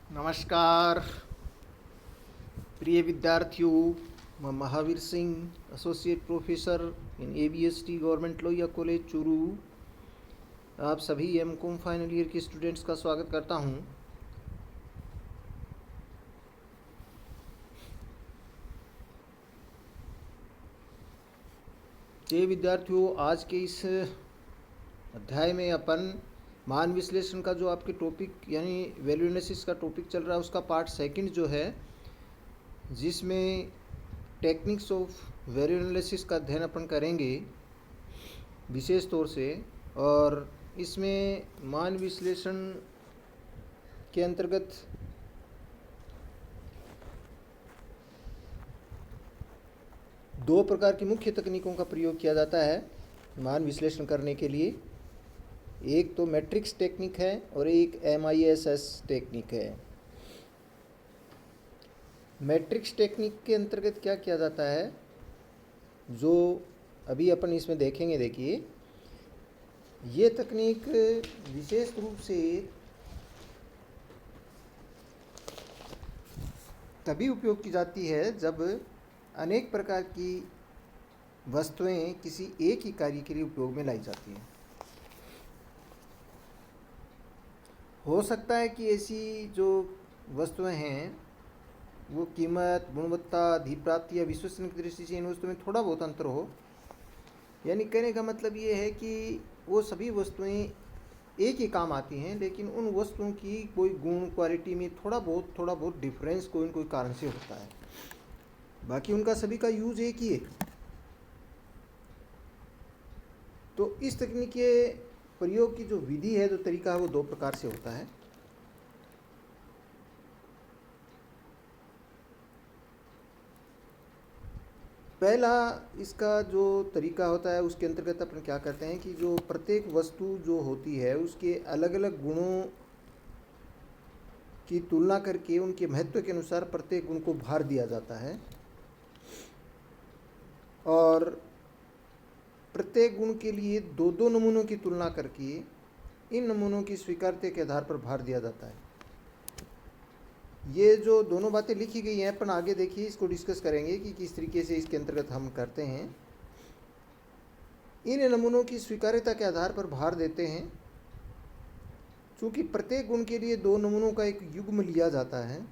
नमस्कार प्रिय विद्यार्थियों। मैं Mahavir Singh, associate professor in ABST government Lohia college Churu, आप सभी M.Com फाइनल ईयर के स्टूडेंट्स का स्वागत करता हूं। प्रिय विद्यार्थियों, आज के इस अध्याय में अपन मान विश्लेषण का जो आपके टॉपिक यानी वैल्यू एनालिसिस का टॉपिक चल रहा है उसका पार्ट सेकंड जो है, जिसमें टेक्निक्स ऑफ वैल्यू एनालिसिस का अध्ययन अपन करेंगे विशेष तौर से। और इसमें मान विश्लेषण के अंतर्गत दो प्रकार की मुख्य तकनीकों का प्रयोग किया जाता है मान विश्लेषण करने के लिए। एक तो मैट्रिक्स टेक्निक है और एक MISS टेक्निक है। मैट्रिक्स टेक्निक के अंतर्गत क्या किया जाता है, जो अभी अपन इसमें देखेंगे। देखिए, ये तकनीक विशेष रूप से तभी उपयोग की जाती है जब अनेक प्रकार की वस्तुएं किसी एक ही कार्य के लिए उपयोग में लाई जाती हैं। हो सकता है कि ऐसी जो वस्तुएं हैं वो कीमत, गुणवत्ता, अधिप्राप्ति या विश्वसनीय की दृष्टि से इन वस्तुओं में थोड़ा बहुत अंतर हो। यानी कहने का मतलब ये है कि वो सभी वस्तुएं एक ही काम आती हैं, लेकिन उन वस्तुओं की कोई गुण, क्वालिटी में थोड़ा बहुत डिफरेंस कोई न कोई कारण से होता है। बाकी उनका सभी का यूज एक ही है। तो इस तकनीक के प्रयोग की जो विधि है, जो तरीका है, वो दो प्रकार से होता है। पहला इसका जो तरीका होता है उसके अंतर्गत अपन क्या करते हैं कि जो प्रत्येक वस्तु जो होती है उसके अलग अलग गुणों की तुलना करके उनके महत्व के अनुसार प्रत्येक गुण को भार दिया जाता है, और प्रत्येक गुण के लिए दो दो नमूनों की तुलना करके इन नमूनों की स्वीकार्यता के आधार पर भार दिया जाता है। ये जो दोनों बातें लिखी गई हैं, अपन आगे देखिए इसको डिस्कस करेंगे कि किस तरीके से इसके अंतर्गत हम करते हैं। इन नमूनों की स्वीकार्यता के आधार पर भार देते हैं। चूँकि प्रत्येक गुण के लिए दो नमूनों का एक युग्म लिया जाता है,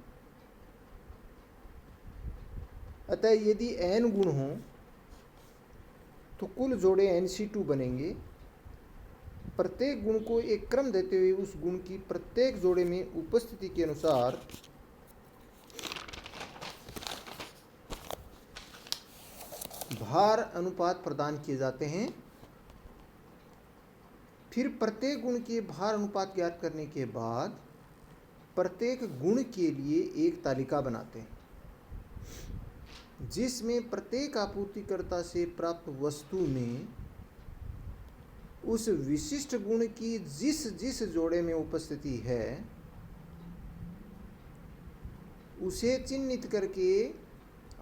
अतः यदि n गुण हों तो कुल जोड़े NC2 बनेंगे। प्रत्येक गुण को एक क्रम देते हुए उस गुण की प्रत्येक जोड़े में उपस्थिति के अनुसार भार अनुपात प्रदान किए जाते हैं। फिर प्रत्येक गुण के भार अनुपात ज्ञात करने के बाद प्रत्येक गुण के लिए एक तालिका बनाते हैं, जिसमें प्रत्येक आपूर्तिकर्ता से प्राप्त वस्तु में उस विशिष्ट गुण की जिस जिस जोड़े में उपस्थिति है उसे चिन्हित करके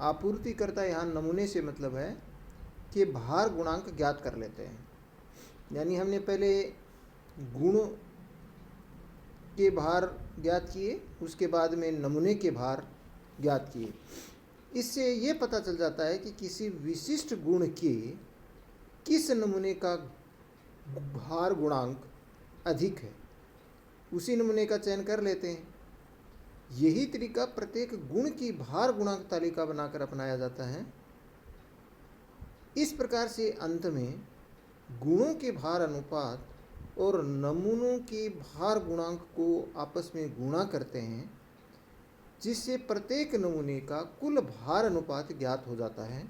आपूर्तिकर्ता, यहाँ नमूने से मतलब है, कि भार गुणांक ज्ञात कर लेते हैं। यानी हमने पहले गुण के भार ज्ञात किए, उसके बाद में नमूने के भार ज्ञात किए। इससे ये पता चल जाता है कि किसी विशिष्ट गुण के किस नमूने का भार गुणांक अधिक है, उसी नमूने का चयन कर लेते हैं। यही तरीका प्रत्येक गुण की भार गुणांक तालिका बनाकर अपनाया जाता है। इस प्रकार से अंत में गुणों के भार अनुपात और नमूनों के भार गुणांक को आपस में गुणा करते हैं, जिससे प्रत्येक नमूने का कुल भार अनुपात ज्ञात हो जाता है,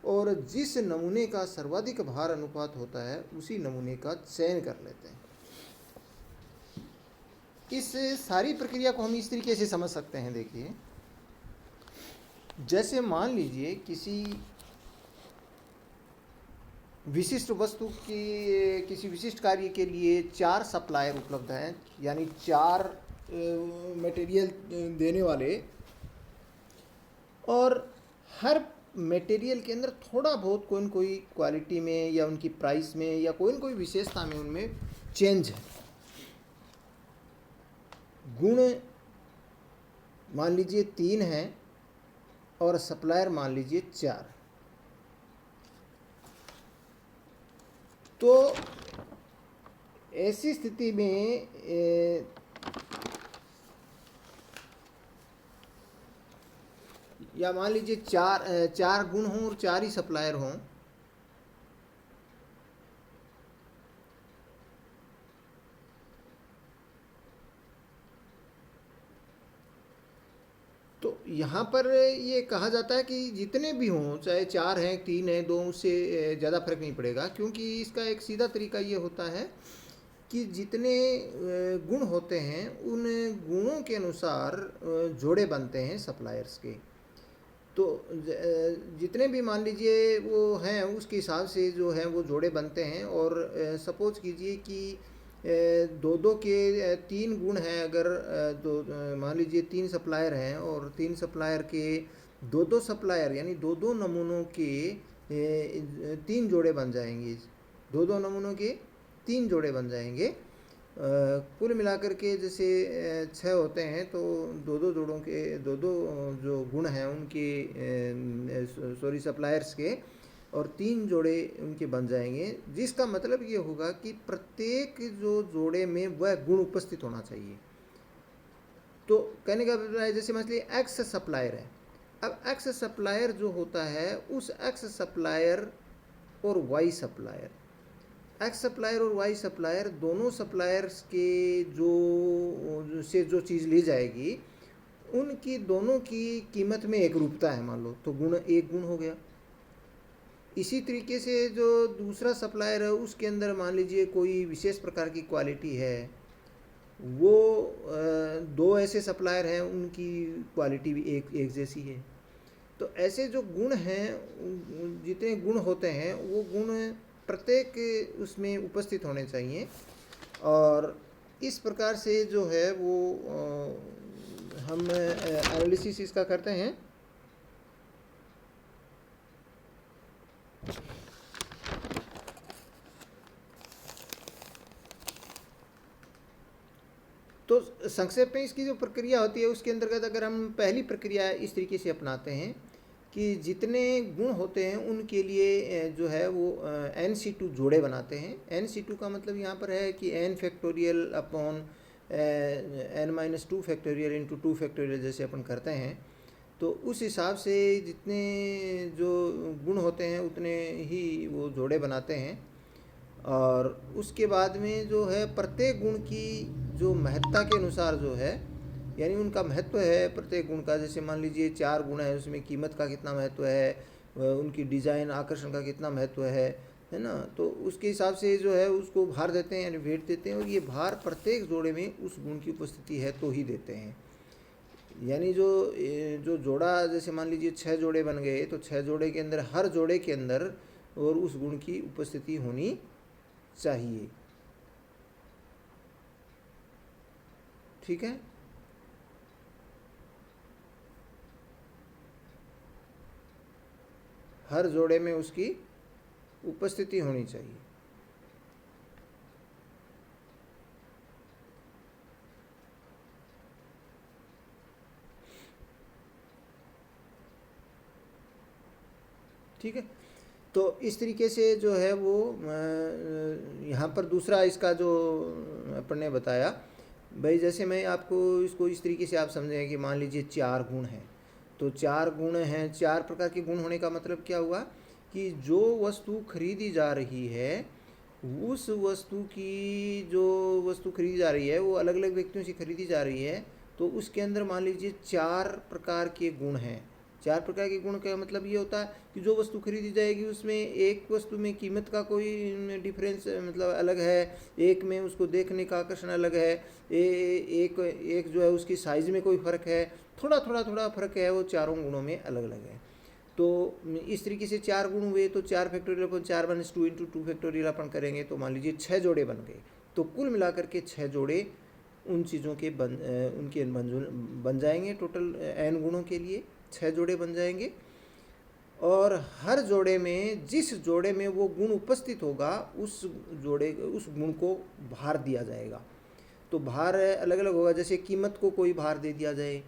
और जिस नमूने का सर्वाधिक भार अनुपात होता है उसी नमूने का चयन कर लेते हैं। इस सारी प्रक्रिया को हम इस तरीके से समझ सकते हैं। देखिए, जैसे मान लीजिए किसी विशिष्ट वस्तु की किसी विशिष्ट कार्य के लिए 4 सप्लायर उपलब्ध हैं, यानी 4 मटेरियल देने वाले, और हर मटेरियल के अंदर थोड़ा बहुत कोई न कोई क्वालिटी में या उनकी प्राइस में या कोई न कोई विशेषता में उनमें चेंज है। गुण मान लीजिए 3 है और सप्लायर मान लीजिए 4, तो ऐसी स्थिति में या मान लीजिए चार गुण हों और 4 ही सप्लायर हों, तो यहाँ पर ये कहा जाता है कि जितने भी हों, चाहे 4 हैं 3 हैं 2, उससे ज़्यादा फर्क नहीं पड़ेगा, क्योंकि इसका एक सीधा तरीका ये होता है कि जितने गुण होते हैं उन गुणों के अनुसार जोड़े बनते हैं सप्लायर्स के। तो जितने भी मान लीजिए वो हैं उसके हिसाब से जो है वो जोड़े बनते हैं। और सपोज कीजिए कि दो दो के 3 गुण हैं, अगर दो मान लीजिए 3 सप्लायर हैं और 3 सप्लायर के दो सप्लायर यानी दो नमूनों के 3 जोड़े बन जाएंगे। दो नमूनों के 3 जोड़े बन जाएंगे। कुल मिलाकर के जैसे 6 होते हैं, तो दो जोड़ों के दो जो गुण हैं उनके सॉरी सप्लायर्स के, और 3 जोड़े उनके बन जाएंगे, जिसका मतलब ये होगा कि प्रत्येक जो जोड़े में वह गुण उपस्थित होना चाहिए। तो कहने का अभिप्राय, जैसे मान लीजिए एक्स सप्लायर है, अब एक्स सप्लायर जो होता है उस एक्स सप्लायर और वाई सप्लायर, एक्स सप्लायर और वाई सप्लायर दोनों सप्लायर्स के जो चीज़ ली जाएगी उनकी दोनों की कीमत में एक रूपता है मान लो, तो एक गुण हो गया। इसी तरीके से जो दूसरा सप्लायर है उसके अंदर मान लीजिए कोई विशेष प्रकार की क्वालिटी है, वो 2 ऐसे सप्लायर हैं उनकी क्वालिटी भी एक जैसी है। तो ऐसे जो गुण हैं, जितने गुण होते हैं वो गुण प्रत्येक उसमें उपस्थित होने चाहिए, और इस प्रकार से जो है वो हम एनालिसिस इसका करते हैं। तो संक्षेप में इसकी जो प्रक्रिया होती है उसके अंतर्गत अगर हम पहली प्रक्रिया इस तरीके से अपनाते हैं कि जितने गुण होते हैं उनके लिए जो है वो n/2 जोड़े बनाते हैं। n/2 का मतलब यहाँ पर है कि n factorial upon n-2 factorial into 2 factorial जैसे अपन करते हैं, तो उस हिसाब से जितने जो गुण होते हैं उतने ही वो जोड़े बनाते हैं। और उसके बाद में जो है प्रत्येक गुण की जो महत्ता के अनुसार जो है, यानी उनका महत्व है प्रत्येक गुण का, जैसे मान लीजिए 4 गुण है उसमें कीमत का कितना महत्व है, उनकी डिज़ाइन आकर्षण का कितना महत्व है ना, तो उसके हिसाब से जो है उसको भार देते हैं यानी वेट देते हैं, और ये भार प्रत्येक जोड़े में उस गुण की उपस्थिति है तो ही देते हैं। यानी जो जोड़ा, जैसे मान लीजिए 6 जोड़े बन गए, तो 6 जोड़े के अंदर हर जोड़े के अंदर और उस गुण की उपस्थिति होनी चाहिए। ठीक है, हर जोड़े में उसकी उपस्थिति होनी चाहिए। ठीक है, तो इस तरीके से जो है वो यहाँ पर दूसरा इसका जो अपन ने बताया, भाई जैसे मैं आपको इसको इस तरीके से आप समझें कि मान लीजिए 4 गुण हैं, तो 4 गुण हैं, 4 प्रकार के गुण होने का मतलब क्या हुआ कि जो वस्तु खरीदी जा रही है उस वस्तु की जो वस्तु खरीदी जा रही है वो अलग अलग व्यक्तियों से खरीदी जा रही है, तो उसके अंदर मान लीजिए 4 प्रकार के गुण हैं। 4 प्रकार के गुण का मतलब ये होता है कि जो वस्तु खरीदी जाएगी उसमें एक वस्तु में कीमत का कोई डिफरेंस मतलब अलग है, एक में उसको देखने का आकर्षण अलग है, एक जो है उसकी साइज़ में कोई फ़र्क है, थोड़ा फ़र्क है, वो चारों गुणों में अलग अलग है। तो इस तरीके से 4 गुण हुए, तो 4 फैक्टोरियल अपन 4/2 इंटू 2 फैक्टोरियल अपन करेंगे, तो मान लीजिए 6 जोड़े बन गए। तो कुल मिलाकर के 6 जोड़े उन चीज़ों के उनके बन जाएंगे। टोटल n गुणों के लिए 6 जोड़े बन जाएंगे, और हर जोड़े में जिस जोड़े में वो गुण उपस्थित होगा उस गुण को भार दिया जाएगा। तो भार अलग अलग होगा, जैसे कीमत को कोई भार दे दिया जाए,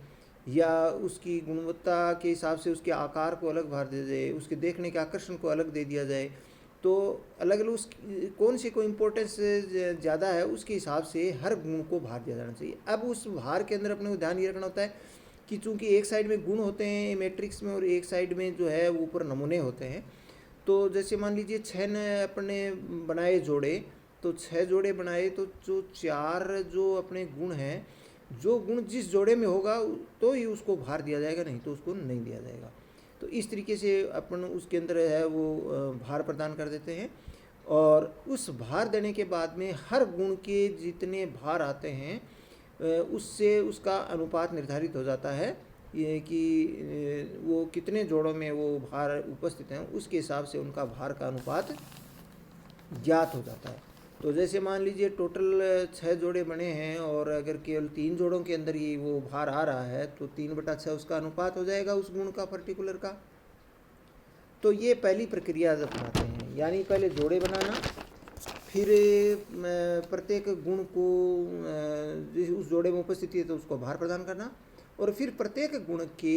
या उसकी गुणवत्ता के हिसाब से उसके आकार को अलग भार दिया जाए, उसके देखने के आकर्षण को अलग दे दिया जाए। तो अलग अलग उस कौन सी को इम्पोर्टेंस ज़्यादा है उसके हिसाब से हर गुण को भार दिया जाना चाहिए। अब उस भार के अंदर अपने को ध्यान ये रखना होता है कि चूंकि एक साइड में गुण होते हैं मैट्रिक्स में और एक साइड में जो है ऊपर नमूने होते हैं। तो जैसे मान लीजिए 6 ने अपने बनाए जोड़े, तो 6 जोड़े बनाए, तो जो 4 जो अपने गुण हैं, जो गुण जिस जोड़े में होगा तो ही उसको भार दिया जाएगा, नहीं तो उसको नहीं दिया जाएगा। तो इस तरीके से अपन उसके अंदर है वो भार प्रदान कर देते हैं। और उस भार देने के बाद में हर गुण के जितने भार आते हैं उससे उसका अनुपात निर्धारित हो जाता है, ये कि वो कितने जोड़ों में वो भार उपस्थित हैं उसके हिसाब से उनका भार का अनुपात ज्ञात हो जाता है। तो जैसे मान लीजिए टोटल 6 जोड़े बने हैं और अगर केवल 3 जोड़ों के अंदर ही वो भार आ रहा है तो 3/6 उसका अनुपात हो जाएगा उस गुण का पर्टिकुलर का। तो ये पहली प्रक्रिया अपनाते हैं, यानी पहले जोड़े बनाना, फिर प्रत्येक गुण को उस जोड़े में उपस्थिति है तो उसको भार प्रदान करना, और फिर प्रत्येक गुण के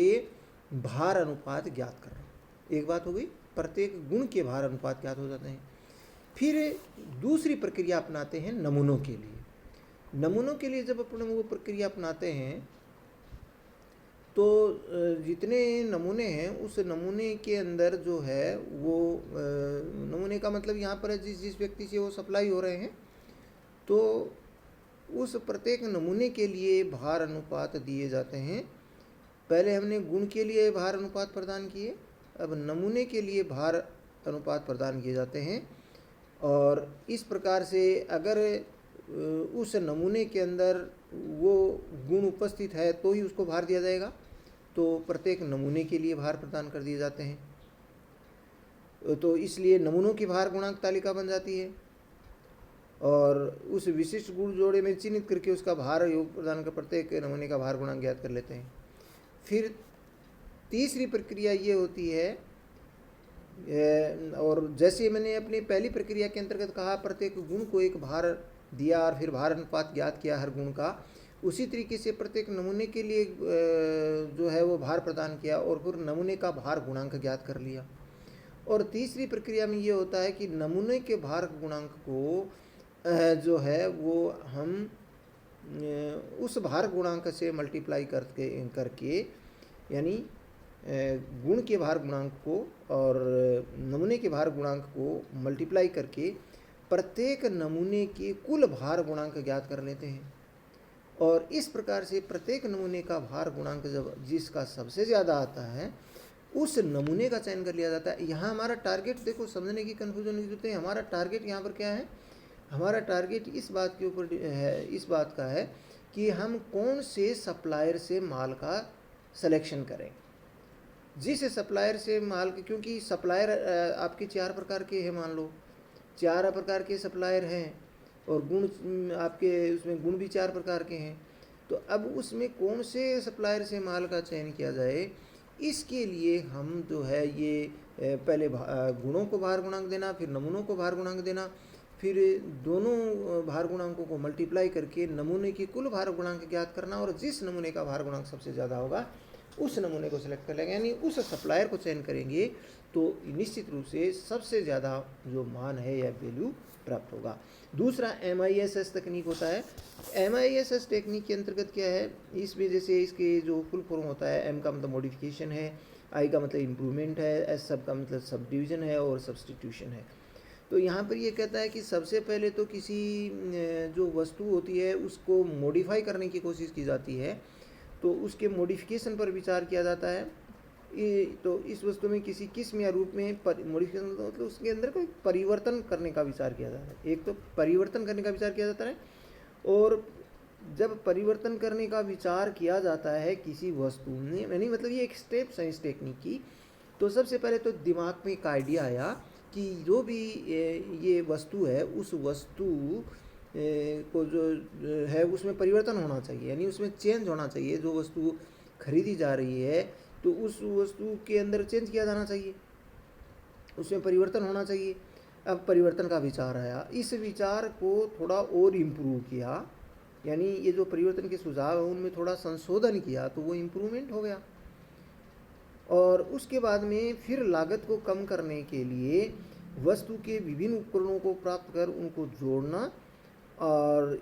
भार अनुपात ज्ञात करना। एक बात हो गई, प्रत्येक गुण के भार अनुपात ज्ञात हो जाते हैं। फिर दूसरी प्रक्रिया अपनाते हैं नमूनों के लिए। नमूनों के लिए जब अपन वो प्रक्रिया अपनाते हैं तो जितने नमूने हैं उस नमूने के अंदर जो है वो नमूने का मतलब यहाँ पर जिस जिस व्यक्ति से वो सप्लाई हो रहे हैं, तो उस प्रत्येक नमूने के लिए भार अनुपात दिए जाते हैं। पहले हमने गुण के लिए भार अनुपात प्रदान किए, अब नमूने के लिए भार अनुपात प्रदान किए जाते हैं। और इस प्रकार से अगर उस नमूने के अंदर वो गुण उपस्थित है तो ही उसको भार दिया जाएगा, तो प्रत्येक नमूने के लिए भार प्रदान कर दिए जाते हैं। तो इसलिए नमूनों की भार गुणांक तालिका बन जाती है और उस विशिष्ट गुण जोड़े में चिन्हित करके उसका भार योग प्रदान कर प्रत्येक नमूने का भार गुणांक ज्ञात कर लेते हैं। फिर तीसरी प्रक्रिया ये होती है, और जैसे मैंने अपनी पहली प्रक्रिया के अंतर्गत कहा प्रत्येक गुण को एक भार दिया और फिर भार अनुपात ज्ञात किया हर गुण का, उसी तरीके से प्रत्येक नमूने के लिए जो है वो भार प्रदान किया और फिर नमूने का भार गुणांक ज्ञात कर लिया। और तीसरी प्रक्रिया में ये होता है कि नमूने के भार गुणांक को जो है वो हम उस भार गुणांक से मल्टीप्लाई करके यानी गुण के भार गुणांक को और नमूने के भार गुणांक को मल्टीप्लाई करके प्रत्येक नमूने के कुल भार गुणांक ज्ञात कर लेते हैं। और इस प्रकार से प्रत्येक नमूने का भार गुणांक जब जिसका सबसे ज़्यादा आता है उस नमूने का चयन कर लिया जाता है। यहाँ हमारा टारगेट देखो, समझने की कन्फ्यूजन नहीं होती है। हमारा टारगेट यहाँ पर क्या है, हमारा टारगेट इस बात के ऊपर है, इस बात का है कि हम कौन से सप्लायर से माल का सिलेक्शन करें। जिस सप्लायर से माल के, क्योंकि सप्लायर आपके 4 प्रकार के हैं, मान लो 4 प्रकार के सप्लायर हैं और गुण आपके उसमें गुण भी 4 प्रकार के हैं। तो अब उसमें कौन से सप्लायर से माल का चयन किया जाए, इसके लिए हम जो है ये पहले गुणों को भार गुणांक देना, फिर नमूनों को भार गुणांक देना, फिर दोनों भार गुणांकों को मल्टीप्लाई करके नमूने की कुल भार गुणांक ज्ञात करना, और जिस नमूने का भार गुणांक सबसे ज़्यादा होगा उस नमूने को सिलेक्ट कर लेंगे, यानी उस सप्लायर को चयन करेंगे तो निश्चित रूप से सबसे ज़्यादा जो मान है या वैल्यू प्राप्त होगा। दूसरा MISS तकनीक होता है। MISS टेक्निक के अंतर्गत क्या है, इसमें जैसे इसके जो फुल फॉर्म होता है, M का मतलब मॉडिफिकेशन है, I का मतलब इम्प्रूवमेंट है, S सब का मतलब सब डिवीज़न है और सब्सटीट्यूशन है। तो यहाँ पर ये कहता है कि सबसे पहले तो किसी जो वस्तु होती है उसको मॉडिफाई करने की कोशिश की जाती है, तो उसके मॉडिफिकेशन पर विचार किया जाता है। तो इस वस्तु में किसी किस्म या रूप में मॉडिफिकेशन मतलब उसके अंदर कोई परिवर्तन करने का विचार किया जाता है। एक तो परिवर्तन करने का विचार किया जाता है, और जब परिवर्तन करने का विचार किया जाता है किसी वस्तु में, यानी मतलब ये एक स्टेप्स है इस टेक्निक की। तो सबसे पहले तो दिमाग में एक आइडिया आया कि जो भी ये वस्तु है उस वस्तु को जो है उसमें परिवर्तन होना चाहिए, यानी उसमें चेंज होना चाहिए। जो वस्तु खरीदी जा रही है तो उस वस्तु के अंदर चेंज किया जाना चाहिए, उसमें परिवर्तन होना चाहिए। अब परिवर्तन का विचार आया, इस विचार को थोड़ा और इम्प्रूव किया यानी ये जो परिवर्तन के सुझाव है उनमें थोड़ा संशोधन किया तो वो इम्प्रूवमेंट हो गया। और उसके बाद में फिर लागत को कम करने के लिए वस्तु के विभिन्न उपकरणों को प्राप्त कर उनको जोड़ना, और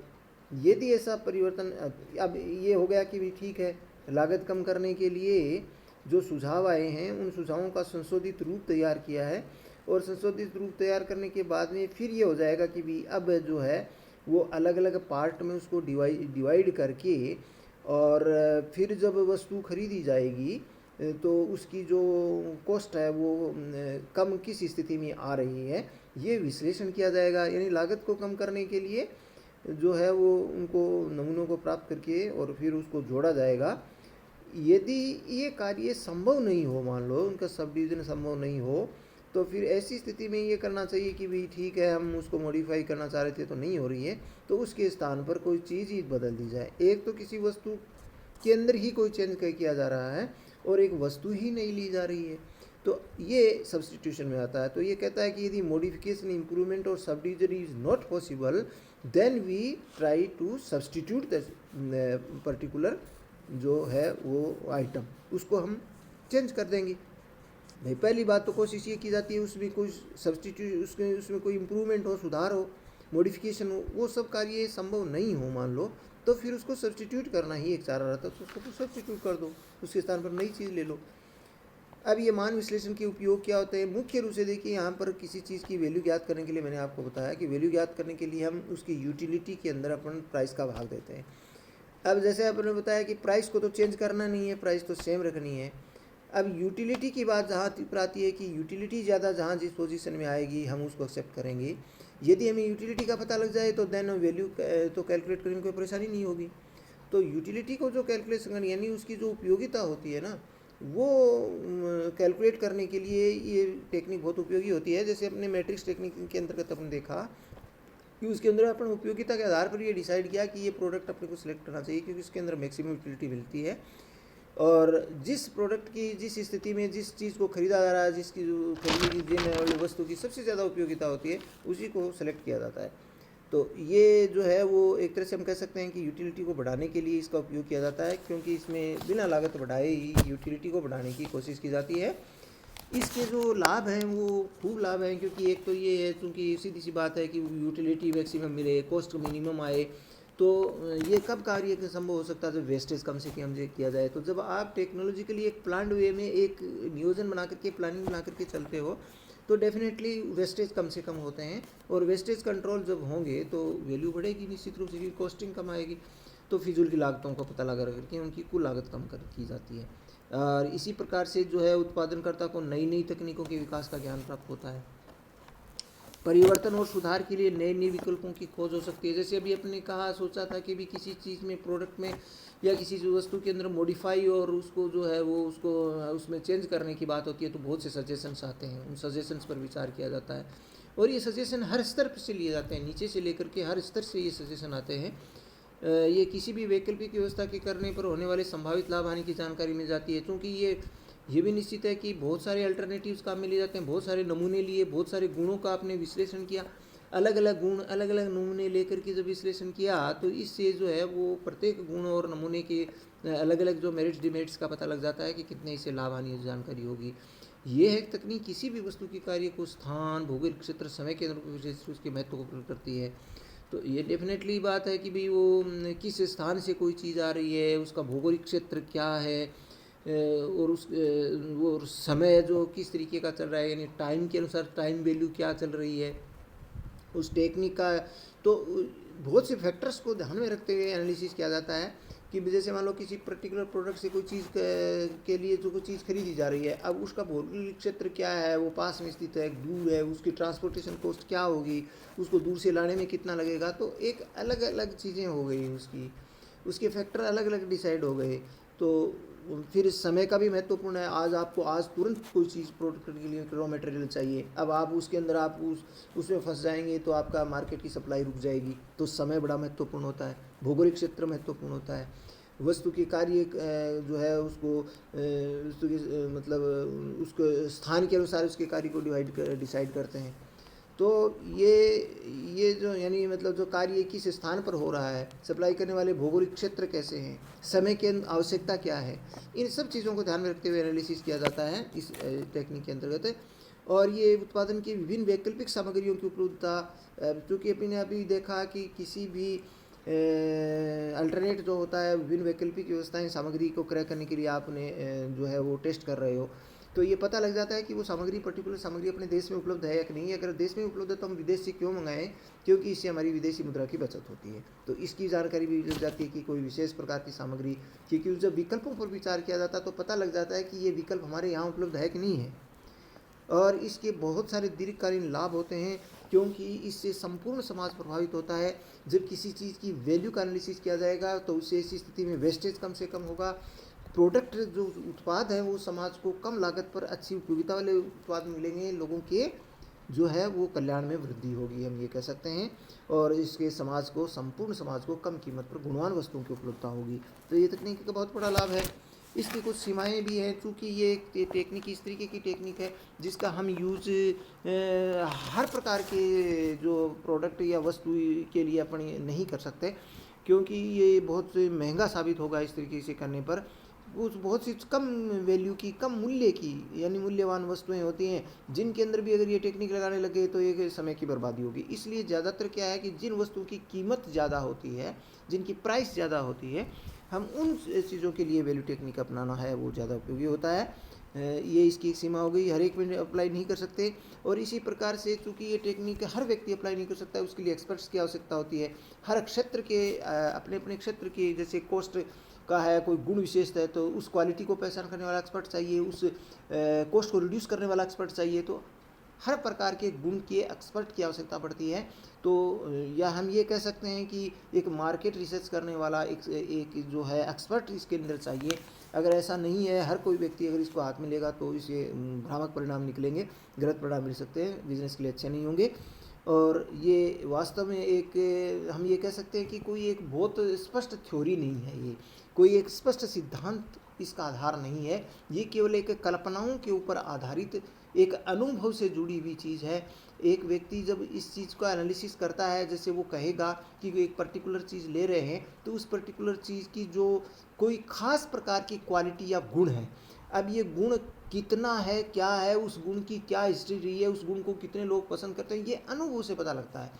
यदि ऐसा परिवर्तन, अब ये हो गया कि भी ठीक है, लागत कम करने के लिए जो सुझाव आए हैं उन सुझावों का संशोधित रूप तैयार किया है, और संशोधित रूप तैयार करने के बाद में फिर ये हो जाएगा कि भी अब जो है वो अलग अलग पार्ट में उसको डिवाइड करके, और फिर जब वस्तु खरीदी जाएगी तो उसकी जो कॉस्ट है वो कम किस स्थिति में आ रही है ये विश्लेषण किया जाएगा। यानी लागत को कम करने के लिए जो है वो उनको नमूनों को प्राप्त करके और फिर उसको जोड़ा जाएगा। यदि ये कार्य संभव नहीं हो, मान लो उनका सब डिवीजन संभव नहीं हो, तो फिर ऐसी स्थिति में ये करना चाहिए कि भाई ठीक है, हम उसको मॉडिफाई करना चाह रहे थे तो नहीं हो रही है, तो उसके स्थान पर कोई चीज़ ही बदल दी जाए। एक तो किसी वस्तु के अंदर ही कोई चेंज किया जा रहा है और एक वस्तु ही नहीं ली जा रही है, तो ये सब्सटीट्यूशन में आता है। तो ये कहता है कि यदि मॉडिफिकेशन, इम्प्रूवमेंट और subdivision is not possible, then we try to substitute the particular जो है वो आइटम, उसको हम चेंज कर देंगे। भाई पहली बात तो कोशिश ये की जाती है उसमें कोई सब्सटीट्यूट, उसमें कोई इम्प्रूवमेंट हो, सुधार हो, मॉडिफिकेशन हो, वो सब कार्य संभव नहीं हो मान लो, तो फिर उसको सब्सटीट्यूट करना ही एक चारा रहता है, तो उसको सब्सटीट्यूट कर दो, उसके स्थान पर नई चीज़ ले लो। अब ये मान विश्लेषण के उपयोग क्या होते हैं? मुख्य रूप से देखिए, यहाँ पर किसी चीज़ की वैल्यू ज्ञात करने के लिए मैंने आपको बताया कि वैल्यू ज्ञात करने के लिए हम उसकी यूटिलिटी के अंदर अपन प्राइस का भाग देते हैं। अब जैसे आपने बताया कि प्राइस को तो चेंज करना नहीं है, प्राइस तो सेम रखनी है। अब यूटिलिटी की बात जहाँ पर आती है कि यूटिलिटी ज़्यादा जहाँ जिस पोजीशन में आएगी हम उसको एक्सेप्ट करेंगे। यदि हमें यूटिलिटी का पता लग जाए तो देन वैल्यू तो कैलकुलेट करने में कोई परेशानी नहीं होगी। तो यूटिलिटी को जो कैलकुलेशन करनी, यानी उसकी जो उपयोगिता होती है ना, वो कैलकुलेट करने के लिए ये टेक्निक बहुत उपयोगी होती है। जैसे अपने मैट्रिक्स टेक्निक के अंतर्गत अपन देखा कि उसके अंदर अपन उपयोगिता के आधार पर ये डिसाइड किया कि ये प्रोडक्ट अपने को सिलेक्ट करना चाहिए क्योंकि उसके अंदर मैक्सिमम यूटिलिटी मिलती है, और जिस प्रोडक्ट की जिस स्थिति में जिस चीज़ को खरीदा जा रहा है, जिसकी जो खरीदी देने वाली वस्तु की सबसे ज़्यादा उपयोगिता होती है, उसी को सेलेक्ट किया जाता है। तो ये जो है वो एक तरह से हम कह सकते हैं कि यूटिलिटी को बढ़ाने के लिए इसका उपयोग किया जाता है, क्योंकि इसमें बिना लागत बढ़ाए ही यूटिलिटी को बढ़ाने की कोशिश की जाती है। इसके जो लाभ हैं वो खूब लाभ हैं, क्योंकि एक तो ये है, क्योंकि सीधी सी बात है कि यूटिलिटी मैक्सिमम मिले, कॉस्ट मिनिमम आए, तो ये कब कार्य संभव हो सकता है? जब वेस्टेज कम से कम किया जाए। तो जब आप टेक्नोलॉजिकली एक प्लान्ड वे में एक नियोजन बना करके, प्लानिंग बना करके चलते हो, तो डेफिनेटली वेस्टेज कम से कम होते हैं, और वेस्टेज कंट्रोल जब होंगे तो वैल्यू बढ़ेगी निश्चित रूप से, कॉस्टिंग कम आएगी, तो फिजूल की लागतों का पता लगा करके उनकी कुल लागत कम की जाती है। और इसी प्रकार से जो है उत्पादनकर्ता को नई नई तकनीकों के विकास का ज्ञान प्राप्त होता है। परिवर्तन और सुधार के लिए नए नए विकल्पों की खोज हो सकती है। जैसे अभी अपने कहा, सोचा था कि भी किसी चीज़ में, प्रोडक्ट में या किसी वस्तु के अंदर मॉडिफाई और उसको जो है वो उसको उसमें चेंज करने की बात होती है, तो बहुत से सजेशंस आते हैं, उन सजेशंस पर विचार किया जाता है, और ये सजेशन हर स्तर से लिए जाते हैं, नीचे से लेकर के हर स्तर से ये सजेशन आते हैं। ये किसी भी वैकल्पिक व्यवस्था के करने पर होने वाले संभावित लाभ हानि की जानकारी मिल जाती है, क्योंकि ये भी निश्चित है कि बहुत सारे अल्टरनेटिव्स काम में लिए जाते हैं, बहुत सारे नमूने लिए, बहुत सारे गुणों का आपने विश्लेषण किया, अलग अलग गुण, अलग अलग नमूने लेकर के जब विश्लेषण किया, तो इससे जो है वो प्रत्येक गुण और नमूने के अलग अलग जो मेरिट्स डिमेरिट्स का पता लग जाता है कि कितने इससे लाभ हानि जानकारी होगी। ये है तकनीक किसी भी वस्तु के कार्य को स्थान, भौगोलिक क्षेत्र, समय के अनुरूप उसके महत्व को प्रकट करती है। तो ये डेफिनेटली बात है कि भाई वो किस स्थान से कोई चीज़ आ रही है, उसका भौगोलिक क्षेत्र क्या है, और वो समय जो किस तरीके का चल रहा है, यानी टाइम के अनुसार टाइम वैल्यू क्या चल रही है उस टेक्निक का। तो बहुत से फैक्टर्स को ध्यान में रखते हुए एनालिसिस किया जाता है कि जैसे मान लो किसी पर्टिकुलर प्रोडक्ट से कोई चीज़ के लिए जो कोई चीज़ खरीदी जा रही है, अब उसका भौगोलिक क्षेत्र क्या है, वो पास में स्थित है, दूर है, उसकी ट्रांसपोर्टेशन कॉस्ट क्या होगी, उसको दूर से लाने में कितना लगेगा, तो एक अलग अलग चीज़ें हो गई, उसके फैक्टर अलग अलग डिसाइड हो गए। तो फिर समय का भी महत्वपूर्ण है। आज तुरंत कोई चीज़ प्रोडक्ट के लिए रॉ मटेरियल चाहिए, अब आप उसके अंदर आप उसमें फंस जाएंगे तो आपका मार्केट की सप्लाई रुक जाएगी, तो समय बड़ा महत्वपूर्ण होता है, भौगोलिक क्षेत्र महत्वपूर्ण होता है, वस्तु के कार्य जो है उसको मतलब उसको स्थान के अनुसार उसके कार्य को डिसाइड करते हैं। तो ये जो यानी मतलब जो कार्य किस स्थान पर हो रहा है, सप्लाई करने वाले भौगोलिक क्षेत्र कैसे हैं, समय की आवश्यकता क्या है, इन सब चीज़ों को ध्यान में रखते हुए एनालिसिस किया जाता है इस टेक्निक के अंतर्गत। और ये उत्पादन की विभिन्न वैकल्पिक सामग्रियों की उपलब्धता, चूँकि अपने ने अभी देखा कि किसी भी अल्टरनेट जो होता है, विभिन्न वैकल्पिक व्यवस्थाएं सामग्री को क्रय करने के लिए आपने जो है वो टेस्ट कर रहे हो, तो ये पता लग जाता है कि वो सामग्री पर्टिकुलर सामग्री अपने देश में उपलब्ध है या कि नहीं। अगर देश में उपलब्ध है तो हम विदेश से क्यों मंगाएं, क्योंकि इससे हमारी विदेशी मुद्रा की बचत होती है। तो इसकी जानकारी भी मिल जाती है कि कोई विशेष प्रकार की सामग्री, क्योंकि जब विकल्पों पर विचार किया जाता है तो पता लग जाता है कि ये विकल्प हमारे यहाँ उपलब्ध है कि नहीं है। और इसके बहुत सारे दीर्घकालीन लाभ होते हैं, क्योंकि इससे संपूर्ण समाज प्रभावित होता है। जब किसी चीज़ की वैल्यू का एनालिसिस किया जाएगा तो उससे ऐसी स्थिति में वेस्टेज कम से कम होगा, प्रोडक्ट जो उत्पाद है वो समाज को कम लागत पर अच्छी उपयोगिता वाले उत्पाद मिलेंगे, लोगों के जो है वो कल्याण में वृद्धि होगी, हम ये कह सकते हैं। और इसके समाज को, संपूर्ण समाज को कम कीमत पर गुणवान वस्तुओं की उपलब्धता होगी। तो ये तकनीक का बहुत बड़ा लाभ है। इसकी कुछ सीमाएं भी हैं, चूँकि ये एक टेक्निक इस तरीके की टेक्निक है जिसका हम यूज़ हर प्रकार के जो प्रोडक्ट या वस्तु के लिए अपन नहीं कर सकते, क्योंकि ये बहुत महंगा साबित होगा इस तरीके से करने पर। कुछ बहुत सी कम वैल्यू की, कम मूल्य की यानी मूल्यवान वस्तुएं होती हैं, जिनके अंदर भी अगर ये टेक्निक लगाने लगे तो एक समय की बर्बादी होगी। इसलिए ज़्यादातर क्या है कि जिन वस्तुओं की कीमत ज़्यादा होती है, जिनकी प्राइस ज़्यादा होती है, हम उन चीज़ों के लिए वैल्यू टेक्निक अपनाना है वो ज़्यादा उपयोगी होता है। ये इसकी एक सीमा हो गई, हर एक में अप्लाई नहीं कर सकते। और इसी प्रकार से चूँकि ये टेक्निक हर व्यक्ति अप्लाई नहीं कर सकता, उसके लिए एक्सपर्ट्स की आवश्यकता होती है। हर क्षेत्र के अपने अपने क्षेत्र के, जैसे कोस्ट का है, कोई गुण विशेषता है तो उस क्वालिटी को पहचान करने वाला एक्सपर्ट चाहिए, उस कॉस्ट को रिड्यूस करने वाला एक्सपर्ट चाहिए। तो हर प्रकार के गुण के एक्सपर्ट की आवश्यकता पड़ती है। तो या हम ये कह सकते हैं कि एक मार्केट रिसर्च करने वाला एक जो है एक्सपर्ट इसके अंदर चाहिए। अगर ऐसा नहीं है, हर कोई व्यक्ति अगर इसको हाथ में लेगा तो इसे भ्रामक परिणाम निकलेंगे, गलत परिणाम मिल सकते हैं, बिजनेस के लिए अच्छे नहीं होंगे। और ये वास्तव में एक हम ये कह सकते हैं कि कोई एक बहुत स्पष्ट थ्योरी नहीं है, ये कोई एक स्पष्ट सिद्धांत इसका आधार नहीं है। ये केवल एक कल्पनाओं के ऊपर आधारित एक अनुभव से जुड़ी हुई चीज़ है। एक व्यक्ति जब इस चीज़ का एनालिसिस करता है, जैसे वो कहेगा कि एक पर्टिकुलर चीज़ ले रहे हैं तो उस पर्टिकुलर चीज़ की जो कोई ख़ास प्रकार की क्वालिटी या गुण है, अब ये गुण कितना है, क्या है, उस गुण की क्या हिस्ट्री रही है, उस गुण को कितने लोग पसंद करते हैं, ये अनुभव से पता लगता है।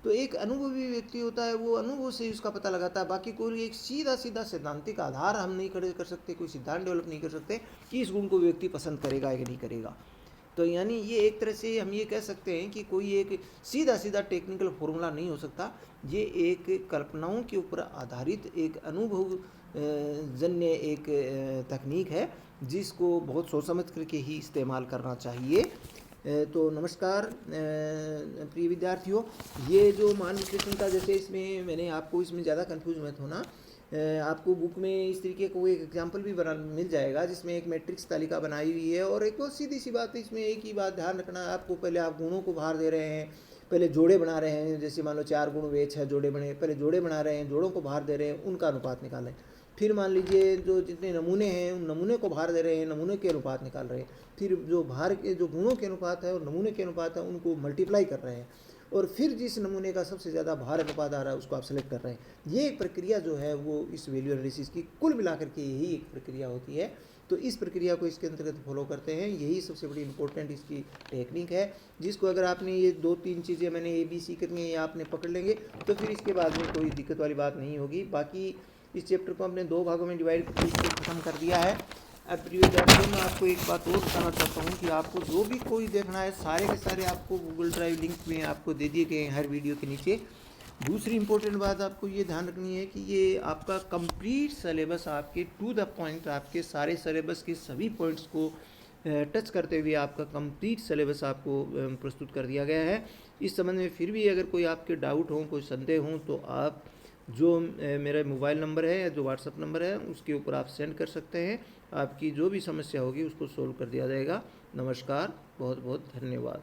तो एक अनुभवी व्यक्ति होता है, वो अनुभव से उसका पता लगाता है। बाकी कोई एक सीधा सीधा सैद्धांतिक आधार हम नहीं खड़े कर सकते, कोई सिद्धांत डेवलप नहीं कर सकते कि इस गुण को व्यक्ति पसंद करेगा या नहीं करेगा। तो यानी ये एक तरह से हम ये कह सकते हैं कि कोई एक सीधा सीधा टेक्निकल फॉर्मूला नहीं हो सकता। ये एक कल्पनाओं के ऊपर आधारित एक अनुभव जन्य एक तकनीक है, जिसको बहुत सोच समझ करके ही इस्तेमाल करना चाहिए। तो नमस्कार प्रिय विद्यार्थियों, ये जो मान विश्लेषण का, जैसे इसमें मैंने आपको इसमें ज़्यादा कंफ्यूज मत होना, आपको बुक में इस तरीके को एक एग्जाम्पल भी बना मिल जाएगा जिसमें एक मैट्रिक्स तालिका बनाई हुई है। और एक बहुत सीधी सी बात है, इसमें एक ही बात ध्यान रखना है आपको। पहले आप गुणों को बाहर दे रहे हैं, पहले जोड़े बना रहे हैं, जैसे मान लो 4 गुण वे 6 जोड़े बने, पहले जोड़े बना रहे हैं, जोड़ों को बाहर दे रहे हैं, उनका अनुपात निकालें। फिर मान लीजिए जो जितने नमूने हैं उन नमूने को बाहर दे रहे हैं, नमूने के अनुपात निकाल रहे हैं। फिर जो बाहर के जो गुणों के अनुपात है और नमूने के अनुपात है उनको मल्टीप्लाई कर रहे हैं, और फिर जिस नमूने का सबसे ज़्यादा भार अनुपात आ रहा है उसको आप सेलेक्ट कर रहे हैं। ये एक प्रक्रिया जो है वो इस वैल्यू एनालिसिस की कुल मिलाकर के यही एक प्रक्रिया होती है। तो इस प्रक्रिया को इसके अंतर्गत फॉलो करते हैं, यही सबसे बड़ी इंपॉर्टेंट इसकी टेक्निक है, जिसको अगर आपने ये 2-3 चीज़ें मैंने ABC करनी है, ये आपने पकड़ लेंगे तो फिर इसके बाद में कोई दिक्कत वाली बात नहीं होगी। बाकी इस चैप्टर को हमने 2 भागों में डिवाइड करके ख़त्म कर दिया है। अब प्रिय विद्यार्थियों, मैं आपको एक बात और बताना चाहता हूँ कि आपको जो भी कोई देखना है, सारे के सारे आपको गूगल ड्राइव लिंक में आपको दे दिए गए हैं हर वीडियो के नीचे। दूसरी इंपॉर्टेंट बात आपको ये ध्यान रखनी है कि ये आपका कंप्लीट सिलेबस, आपके टू द पॉइंट, आपके सारे सिलेबस के सभी पॉइंट्स को टच करते हुए आपका कंप्लीट सिलेबस आपको प्रस्तुत कर दिया गया है। इस संबंध में फिर भी अगर कोई आपके डाउट हो, कोई संदेह हो, तो आप जो मेरा मोबाइल नंबर है या जो व्हाट्सअप नंबर है उसके ऊपर आप सेंड कर सकते हैं। आपकी जो भी समस्या होगी उसको सोल्व कर दिया जाएगा। नमस्कार, बहुत बहुत धन्यवाद।